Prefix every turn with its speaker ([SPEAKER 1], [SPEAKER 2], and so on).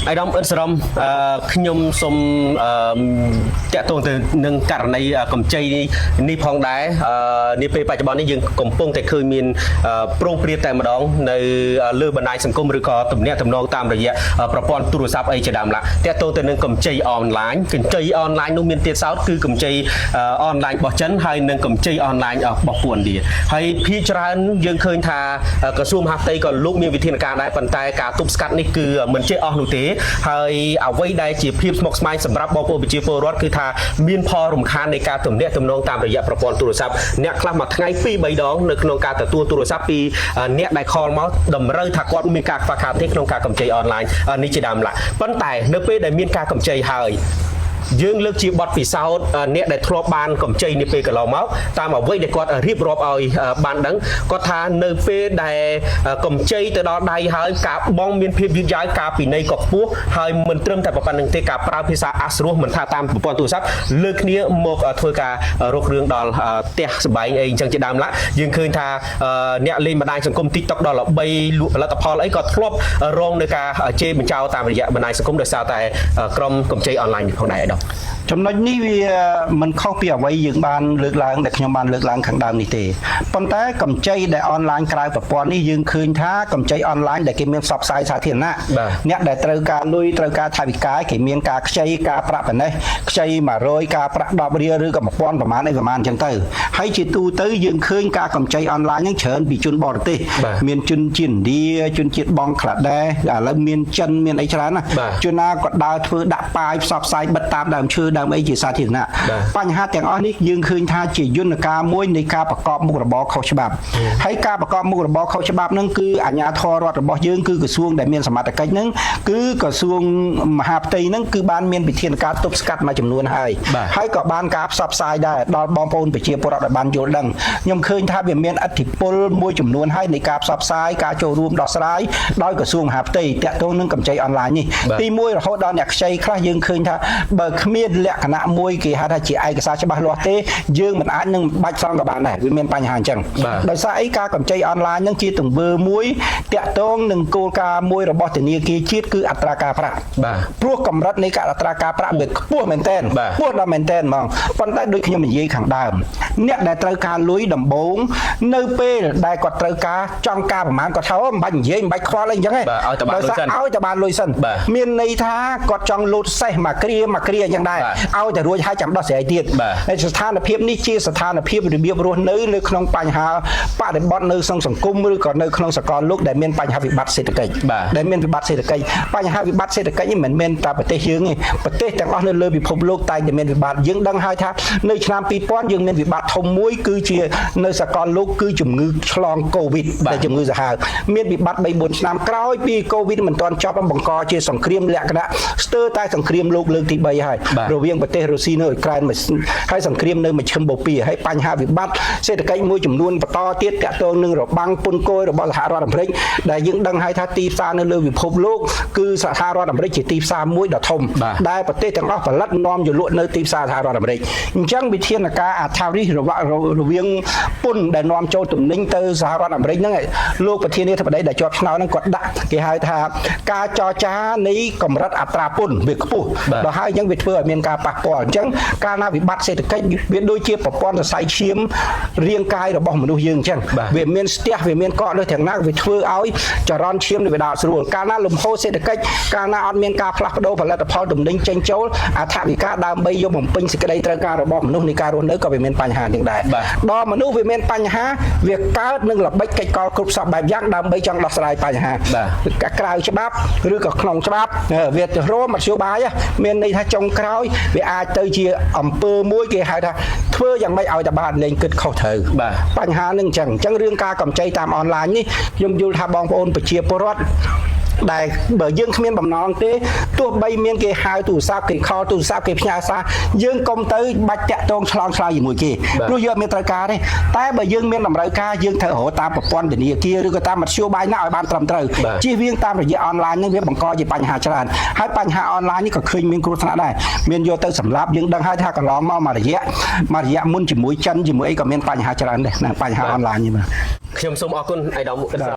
[SPEAKER 1] ai đóng ít sầm nhôm xôm chạy tuần từ nâng cả này cầm chay ni phong đá ni pe bài bóng này dừng cầm pông tại khơi miền prong priệt tại mà đón nơi lừa bên này sân công rồi có tụm nè tụm nô tam rồi vậy propon tour sáp ấy chỉ đàm là chạy tuần từ nâng cầm chay online cầm chay online nông miền tiệt sáu cứ cầm chay online bỏ chấn hay nâng cầm chay online ở bỏ buồn đi hay phi tràn dừng khơi thàกระทรวงมหาดไทยก็ลุกมีวิธีการได้ปันแต่การตุบสกัดนี่คือเหมือนเจ้าอนุเตะให้เอาไว้ได้จีบพิบสมอกสมัยสำหรับบอลโปรบิจิโปรสคือทามีนพอรำคาญในการตุ่มเนี่ยตุ่มน้องตามระยะประปอนตุลซับเนี่ยคลามาทั้งไงปีใบดองในขนมการแต่ตัวตุลซับปีเนี่ยได้คอร์มอสดมเรื่องถักวัดมีการฝากขาดที่ขนมการกำใจออนไลน์นี่จะดำละปันแต่เนื้อเป้ได้มีการกำใจหายยืงเลือกจีบอดปีเศร้าเนี่ยได้ทรบานกับใจในเปกับเราเมาส์ตามเอาไว้ได้กอดรีบรอบเอาบานดังก็ทานเนเปได้กับใจแต่ดอได้หายกับบองมีนพิบยืดย้ายกาปีในกับพวกหายมันเติมแต่ประปันหนึ่งเตกับปราพิษาอัศรุเหมือนท่าตามปอนตัวซับเลือกเนี้ยหมกถอยกาโรคเรื่องดอลเตะสบายเองจังจะดำละยืงคืนทาเนี่ยเลยมาได้สังคมติ๊กต็อกดอลใบแล้วแต่พอไอ้ก็ทรบรองในกาเจเป็นเจ้าตามระยะบันไดสังคมโดยสาวแต่กรมกับใจออนไลน์ของไหนดอก
[SPEAKER 2] ចំណុចនេះវាមិនខុសពីអ្វីយើងបានលើកឡើងដែលខ្ញុំបានលើកឡើងខាងដើមនេះទេប៉ុន្តែកម្ចីដែលអនឡាញក្រៅប្រព័ន្ធនេះយើងឃើញថាកម្ចីអនឡាញដែលគេមានផ្សព្វផ្សាយសាធារណៈអ្នកដែលត្រូវការលុយត្រូវការថវិកាគេមានការខ្ចីការប្រាក់ប៉ុណ្ណេះខ្ចី100ការប្រាក់10រៀលឬក៏1000ប្រមាណអីប្រមាណអញ្ចឹងទៅហើយជាទូទៅយើងឃើញការកម្ចីអនឡាញហ្នឹងច្រើនពីជនបរទេសមានជនជាតិឥណ្ឌាជនជាតិបង់ក្លាដេសឥឡូវមានចិនមានអីច្រើនណាជនណាក៏ដើរធ្វើដាក់ប៉ាយផ្សព្វផ្សាយបិទតាមដើមឈើដើមអីជាសាធារណៈបញ្ហាទាំងអស់នេះយើងឃើញថាជាយន្តការមួយនៃការប្រកបមុខរបរខុសច្បាប់ហើយការប្រកបមុខរបរខុសច្បាប់ហ្នឹងគឺអាជ្ញាធររដ្ឋរបស់យើងគឺក្រសួងដែលមានសមត្ថកិច្ចហ្នឹងគឺក្រសួងមហាផ្ទៃហ្នឹងគឺបានមានវិធានការទប់ស្កាត់មួយចំនួនហើយក៏បានការផ្សព្វផ្សាយដែរដល់បងប្អូនប្រជាពលរដ្ឋដែលបានយល់ដឹងខ្ញុំឃើញថាវាមានឥទ្ធិពលមួយចំនួនហើយនៃការផ្សព្វផ្សាយការចូលរួមដោះស្រាយដោយក្រសួងមហាផ្ទៃតាក់ទងនឹងកម្ចីអនឡាញនេះទី1រហូតដល់អ្នកខ្ចីខ្លះយើងឃើញថាបើគ្មានលក្ខណៈមួយគេហៅថាជាឯកសារច្បាស់លាស់ទេយើងមិនអាចនឹងបាច់សងក៏បានដែរវាមានបញ្ហាអញ្ចឹងដោយសារអីការកម្ចីអនឡាញនឹងជាទង្វើមួយតាក់ទងនឹងគោលការណ៍មួយរបស់ធនាគារជាតិគឺអត្រាការប្រាក់ព្រោះកម្រិតនៃការអត្រាការប្រាក់វាខ្ពស់មែនទែនខ្ពស់ដល់មែនទែនហ្មងប៉ុន្តែដូចខ្ញុំនិយាយខាងដើមអ្នកដែលត្រូវការលុយដំបូងនៅពេលដែលគាត់ត្រូវការចង់ការប្រមាណគាត់ថាមិនបាច់និយាយមិនបាច់ខ្វល់អីអញ្ចឹងទេដោយសារឲ្យតែបានលុយសិនមានន័យថាគាត់ចង់លូតសេះមួយគ្រាអញ្ចឹងដែរឲ្យតែរួចហើយចាំដោះស្រាយទៀតស្ថានភាពនេះជាស្ថានភាពរបៀបរស់នៅក្នុងបញ្ហាបរិបទនៅក្នុងសង្គមឬក៏នៅក្នុងសកលលោកដែលមានបញ្ហាវិបត្តិសេដ្ឋកិច្ចដែលមានវិបត្តិសេដ្ឋកិច្ចបញ្ហាវិបត្តិសេដ្ឋកិច្ចនេះមិនមែនតែប្រទេសយើងទេប្រទេសទាំងអស់នៅលើពិភពលោកតែមានវិបត្តិយើងដឹងហើយថានៅឆ្នាំ2000យើងមានវិបត្តិធំមួយគឺជានៅសកលលោកគឺជំងឺឆ្លងកូវីដដែលជំងឺសាហាវមានវិបត្តិ 3-4 ឆ្នាំក្រោយពីកូវីដមិនទាន់ចប់បង្កជាសង្គ្រាមលក្ខណៈស្ទើរតែសង្គ្រាមលោកលើកទី3ហើយរវាងប្រទេសរុស្ស៊ីនៅអ៊ុយក្រែនហើយសង្គ្រាមនៅមជ្ឈិមបូព៌ាហើយបញ្ហាវិបត្តិសេដ្ឋកិច្ចមួយចំនួនបន្តទៀតតាក់ទងនឹងរបាំងពន្ធគយរបស់សហរដ្ឋអាមេរិកដែលយើងដឹងហើយថាទីផ្សារនៅលើពិភពលោកគឺសហរដ្ឋអាមេរិកជាទីផ្សារមួយដ៏ធំដែលប្រទេសទាំងអស់ផលិតនាំយកលក់នៅទីផ្សារសហរដ្ឋអាមេរិកអញ្ចឹងវិធានការអាថារិះរវាងពន្ធដែលនាំចូលទំនិញទៅសហរដ្ឋអាមេរិកហ្នឹងលោកប្រធានាធិបតីដែលជាប់ឆ្នោតហ្នឹងគាត់ដាក់គេហៅថាការចរចានៃកម្រិតអត្រាពន្ធវាខ្ពស់ដល់ហើយអញ្ចឹងវាធ្វើឲ្យមានការប៉ះពាល់អញ្ចឹងកាលណាវិបត្តិសេដ្ឋកិច្ចវាដូចជាប្រព័ន្ធសរសៃឈាមរាងកាយរបស់មនុស្សយើងអញ្ចឹងវាមានស្ទះវាមានកកលើទាំងណាវាធ្វើឲ្យចរន្តឈាមវាដកស្រួលកាលណាលំហូរសេដ្ឋកិច្ចកាលណាអត់មានការផ្លាស់ប្ដូរផលិតផលទំនិញចេញចូលអថវិកាដើម្បីយកបំពេញសេចក្តីត្រូវការរបស់មនុស្សនៃការរស់នៅក៏វាមានបញ្ហាទាំងដែរដល់មនុស្សវាមានបញ្ហាវាកើតនឹងល្បិចកិច្ចកលគ្រប់សពបែបយ៉ាងដើម្បីចង់ដោះស្រាយបញ្ហាក្រៅច្បាប់ឬក៏ក្នុងច្បាប់វាទៅរមមធ្យោបាយមានន័យថាចុងក្រោយវាអាចទៅជាអំពើមួយគេហៅថាធ្វើយ៉ាងម៉េចឲ្យតែបានលេងគិតខុសត្រូវបញ្ហានឹងអញ្ចឹងរឿងការកម្ចីតាមអនឡាញនេះខ្ញុំយល់ថាបងប្អូនប្រជាពលរដ្ឋដែលបើយើងគ្មានបំណងទេទោះបីមានគេហៅទូរស័ព្ទគេខលទូរស័ព្ទគេផ្ញើសារយើងកុំទៅបាច់តាក់ទងឆ្លងឆ្លើយជាមួយគេព្រោះយើងអត់មានត្រូវការទេតែបើយើងមានតម្រូវការយើងត្រូវរកតាមប្រព័ន្ធធនាគារឬក៏តាមមធ្យោបាយណាឲ្យបានត្រឹមត្រូវជៀសវាងតាមរយៈអនឡាញនឹងវាបង្កជាបញ្ហាច្រើនហើយបញ្ហាអនឡាញនេះក៏ឃើញមានគ្រោះថ្នាក់ដែរមានយកទៅសម្លាប់យើងដឹងហើយថាកន្លងមកមួយរយៈមុនជាមួយចិនជាមួយអីក៏មានបញ្ហាច្រើនដែរបញ្ហាអនឡាញនេះបាទខ្ញុំសូមអរគុណអាយដាម